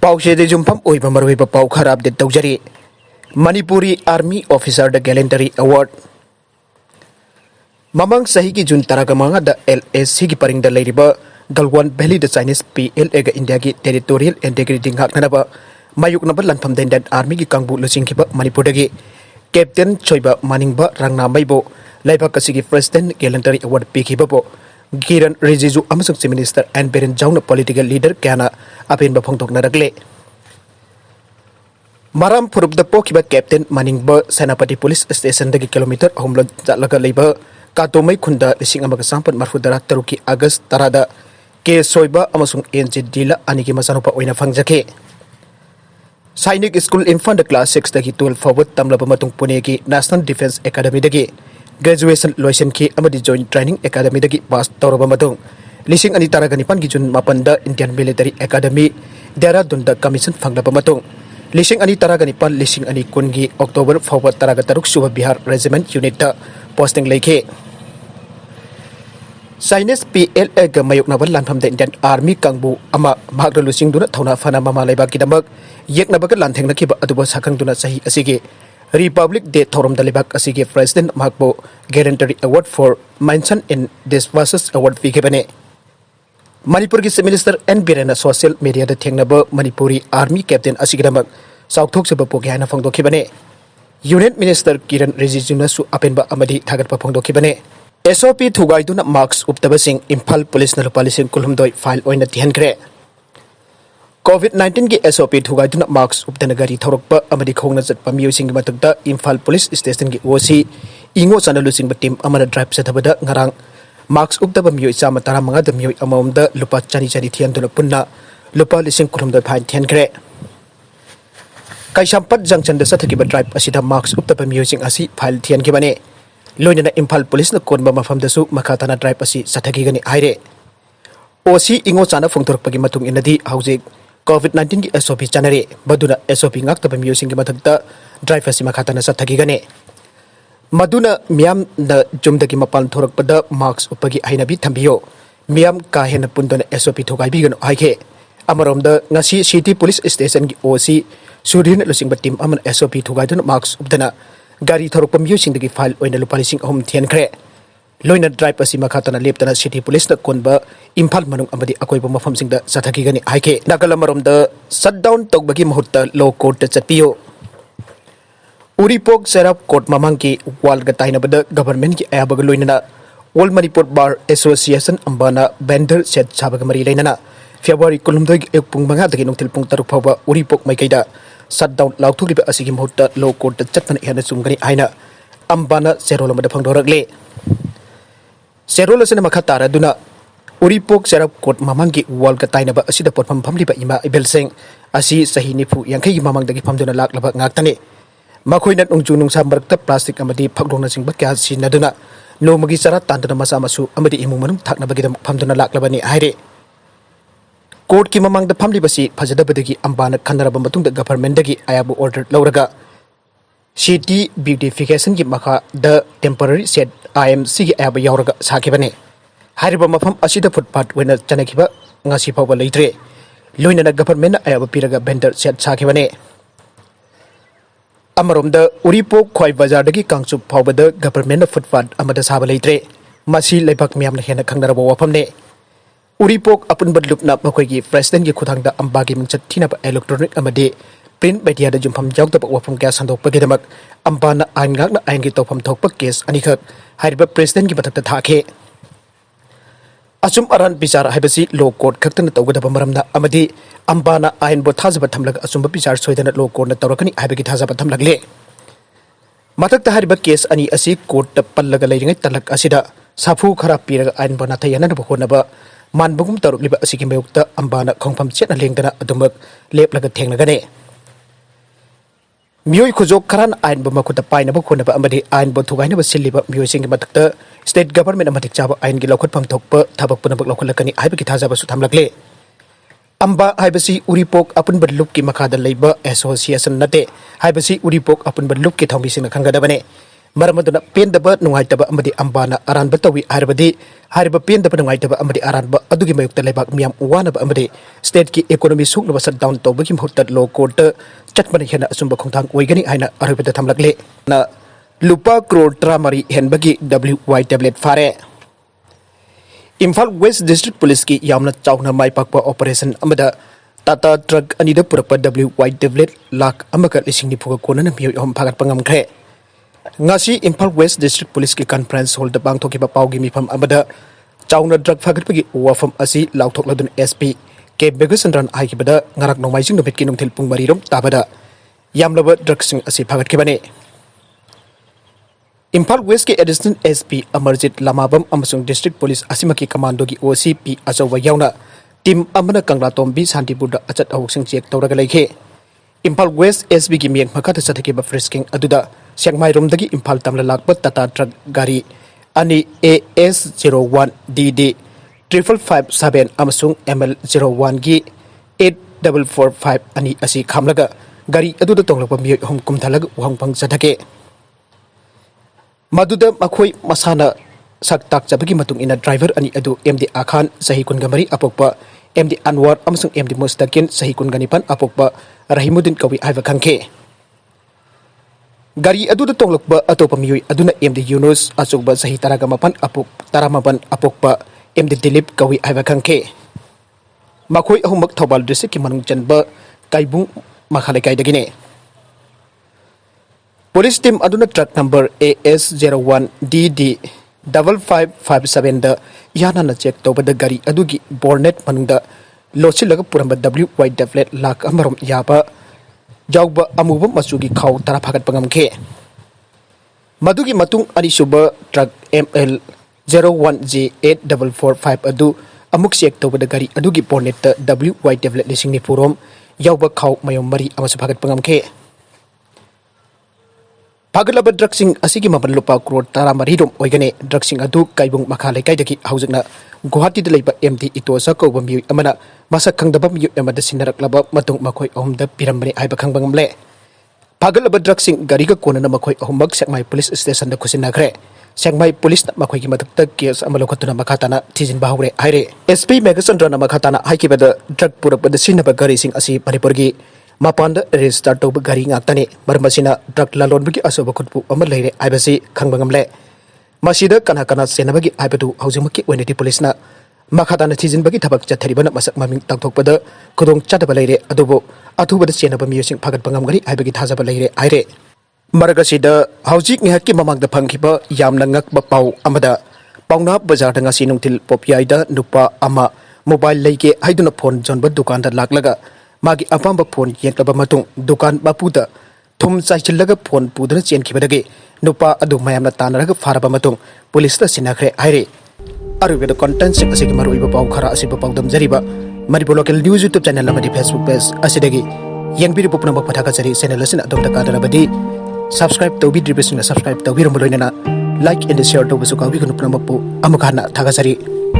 Paushede Jumpam Oiba Maruiba Pau Kharab de Taujari Manipuri Army Officer the Gallantry Award Mamang Sahiki Jun Taragamanga the LSC Paring the Leiba Galwan Belly the Chinese PLA India Territorial Integrity Haknaba Mayuk Nabalan from the Army Kangbu Chenkhiba Manipudagi Captain Choiba Maningba Rangna Maibo Leiba Kasigi President Gallantry Award Pirkpada Kiran Rejiju Amasuk Minister and Biren Jauna political leader Kana apenba Fongkhre Naragle Maram Purup the Pokiba Captain Maningba Senapati Police Station the kilometer Homeland Laga Leiba Katomai Kunda Lising Amagasampan Marfudara Taruki August Tarada Ke Soiba Amasung NG Dila Aniki Masanopa Oina Fangjake Sainik School Imphal da Class 6 dagi 12 forward Tamlaba Matung Punegi National Defense Academy dagi Graduation Loisin Ki Amadi Joint Training Academy dagi pass Toraba Matung Lising Ani Taraganipan Gijun Mapanda Indian Military Academy Dara Dunda Commission Fanglaba Matung Lising Ani Taraganipan Lising Ani Kungi October forward Taragataruk Suba Bihar Regiment Unit Posting Lake Science PLA Gamayuk Naval Land from the Indian Army Kangbu Ama Magda Lusing Duna Tona Fana Mama Leiba Kidamag Yek Nabaga Lantang Nakiba Adubas Hakang Duna Sahi Asige Republic Day Thorum Dalibak Asige President Makbo Gallantry Award for Mention in this versus award Fikibane Manipuri Minister and Biren social media the Thengnaba Manipuri Army Captain Asigidamak South Toksaba Pogana Fongdo Kibane Unit Minister Kiran Rejiju Su apenba Amadi Thagatpa Fongdo Kibane SOP thugaiduna Mask Uptabasing Imphal Police Lupa Lising Kulumdoi file oina thihnkhre COVID-19 ki SOP thugaiduna Mask Uptanagari Thorokpa Amadi Khongna Jatpa Mioi sing Matakta Imphal Police Station ki OC Ingo Chanalusing Team Amana Drive Sathabada Ngarang Mask Uptaba Mioi Chama Taramanga the Mioi Amamda Lupa Chani Thianduna Punna Lupa Lising Kulumdoi file thihnkhre Kaisampat Junction the Sathakiba Drive Asida Mask Uptaba Mioi sing asi file thihnkhibane Loiredana Imphal Police na konba mafam dasu makatana drive asi sathagigani haire OC ingo chana phongthorpagi matung inadi haujik COVID-19 ki SOP chanare baduna SOP ngaktaba miusing ki mathakta drive asi makatana sathagigani maduna miam na jumdagi mapal thorakpada marks upagi hainabi thambiyo miam ka hena pundana SOP thogaibi gano haike amaromda ngasi city police station ki OC surin lusing batim aman SOP thogaiduna marks updana Gari Thorokpa Mioi the file oina Lupa Lising home thihnkhre Loina drive asi makhatana leptana city police na konba Imphal manung amadi akoiba mafam singda sathagigani haike nakalamarom da shutdown togbagi mahutta law court ta chatpiyo Uripok Serap Court mamangki wal ga tainabada government ki ayabaga loinana All Manipur Bar Association ambana vendor set sabaga mari leinana February kulumdoi ekpung manga dagi nungtil pung taruk phawba Uripok maikaida shutdown lauthukliba asigi mahutta law court chatpan hena chumgani aina ambana serolamada phangdoragle serolasena makhatara duna Uripok Serap Court mamangi wal ka tainaba asida potpham phamliba ima ibelseng asi sahi nifu yankhai mamangdagi phamduna laklaba ngaktani makoina nungju nungsa marakta plastic amadi phagdongna singba kya sinaduna nomagi chara tandana masa masu amadi imung manung thaknabagi phamduna laklabani haire Court ki mamang da family basi fajadabadagi ambana khanaraba matungda government dagi ayabu order lauraga city beautification ki makha the temporary set IMC ki ayabu yauraga sakibane hariba mafam asida footpath wena chanakhiba ngasi phawba leitre loinana government ayabu piraga vendor set sakibane amaromda Uripok khoi Bazar dagi kangchup phawbada government footpath amada saba leitre masi leibak miyamna hena khangnaraba wafamne Uripok apenba lupna makoigi president ki khudangda ambagi mangchat thinaba electronic amade print media da jumpham jawtaba wafam kya sandokpa gedamak ambana aingakna aingi tawpham thokpa case anikhak hariba president ki bathakta thakhe asum aran bichar haibasi law court khaktana tawgadaba maramna amadi ambana ain bo thajaba thamlaga asumba bichar soidana law court na tawrakani haibagi thajaba thamlagle mathakta hariba case ani asi court ta pallaga leiringai talak asida safu khara piraga ain bona thayana na honaba manbugum tarukliba asigi mayukta ambana khongpham chetna lengdana adumak leplaga thengnagane Mioi khujok kharan ain ba makhuta painaba khonaba amadi ain bo thugainaba silliba mioi singi matakta state government amatik chaba ain gi lokhot pham thokpa thabak punabak lokholakani haibagi thajaba su thamlagle amba haibasi Uripok apunba lup ki makhada leiba association nate haibasi Uripok apunba lup ki thongbi singna khangadabane Maramaduna Pendaba Nuaitaba Amadi Ambana Aran Batawi Arbadi, Hariba Pendaba Nuaitaba Amadi Aranba, Adugimak Lebak Miam Wanaba Amadi, State ki economy sook was down to Bikim Hotel Low Court, Chatman Hena Sumba Kontang, Wigani Hina Arabata Tamlagle, Na Lupa Crore Tramari Henbagi WY tablet Fare. Imphal West District Police ki Yamna Chowna Mai Pakpa Operation Amada, Tata Truck Anida Purpa WY tablet, Lak Amaka Lising Puka Konan, Mioi Pagat Pangamkhre. Ngasi Imphal West District Police ki conference hold the bang thoki ba pau gi mi pham amada chauna drug fagat pagi wafam asi lauthok ladun SP ke begusan ran ai ki bada ngarak nomai jing nobet ki nongthil pung bari rom tabada yamlaba drug sing asi fagat ki bane Imphal West ki Assistant SP Amarjit Lamabam amasung District Police asimaki commando gi OCP azawa yauna team amana kangla tombi Santipura achat awuk sing check tawraga laikhe Imphal West SB ki mieng makata sathaki ba frisking aduda Siangmai Romdagi Imphal Tamla Lakpa Tata Truck Gari Ani AS01DD 5557 Amasung ML01 Gi 8445 Ani Asi Khamlaga Gari Aduda Tonglapa Mioi Hom Kumthalaga Wangpang Sathake Maduda Makhoi Masana Sak Tak Jabagi Matung ina driver Ani Adu MD Akhan Sahi Kungamari Apokpa MD Anwar Amasung MD Mustakin Sahi Kunganipan Apokpa Rahimudin Kawi Aiva Kangke Gari adu tonglokba atopa mioi aduna MD Yunus asukba sahi taragamapan apok taramaban apokpa MD Dilip kawi aiba kangke makhoi ahumak thobal district ki manung chanba kaibung makhale kaidagine Police team aduna truck number AS01DD 5557 da yana na check toba da gari adugi bonnet manungda lochilaga puramba WY deflet lak amarom yaba Jauba Amuba Masugi Kau Tarapakat Pangamke Madugi Matung Anisuba Truck ML 01G8445 Adu Amuk Siek Toba the Gari Adugi Bonnet WY Devlet Lising ni Purom Yauba Kau Mayomari Amasapakat Pangamke Pagalaba Drugsing Asigi Mapan Lupa Crore Taramarirum Oigane Drugsing Adu Kaibung Makale Kaidaki Hausagna Guhati the Leiba MD Itosa Ko Bambi Amana Masak Kang the Bambi Amada Sinarak Laba Matung Makoi the Piramani Ibakang Bangamle Pagalaba Drugsing Gariga Kona Makoi Hombak Sakmai Police Station the Kusinakre Sakmai Police Makoi Matak Kias Amalokatuna Makatana Tizin Bahore Aire SP Megasandra Makatana Haikibada Drug Purap the Sinaba Garising Asi Manipuri Mapanda restart to Gari Ngakani, Marmasina, Drug Lalonbiki Asobakutpu, Amalay, Ibasi, Kangbangamle. Masida Kanakana Senabagi Ibatu, Hausimaki, when the police na Makatana Tizin Bagi Tabak Jataribana Masak Maming Taktopada, Kudong Chatabalere, Adobo, Atuba the Senaba Musing Pagat Bangamari, Ibagi Tazabalere, Ire. Maragasida, Hausik Nihaki Mamang the Pankhiba, Angakpa Pau, Amada, Paona, Bazar Sinung till Popiaida, Lupa, Ama, Mobile Lake, Haidunapon, John Dukan, the Laklaga. Magi apenba phone yenklaba matung Dukan Mapuda Thum Chaisillaga phone Puduna chenkhiba dagi nupa adu mayamna tanaraga faraba matung police ta thihnkhre aire aruga content sing asigi maruiba pau khara asiba pawdam jariba Manipuri local news YouTube channel amadi Facebook page asidagi yengbiri popna mak pathaka jari channel asin adom ta kadarabadi subscribe to be subscribe to be like and share to busuka wi kunu pramappu amukhana thaga jari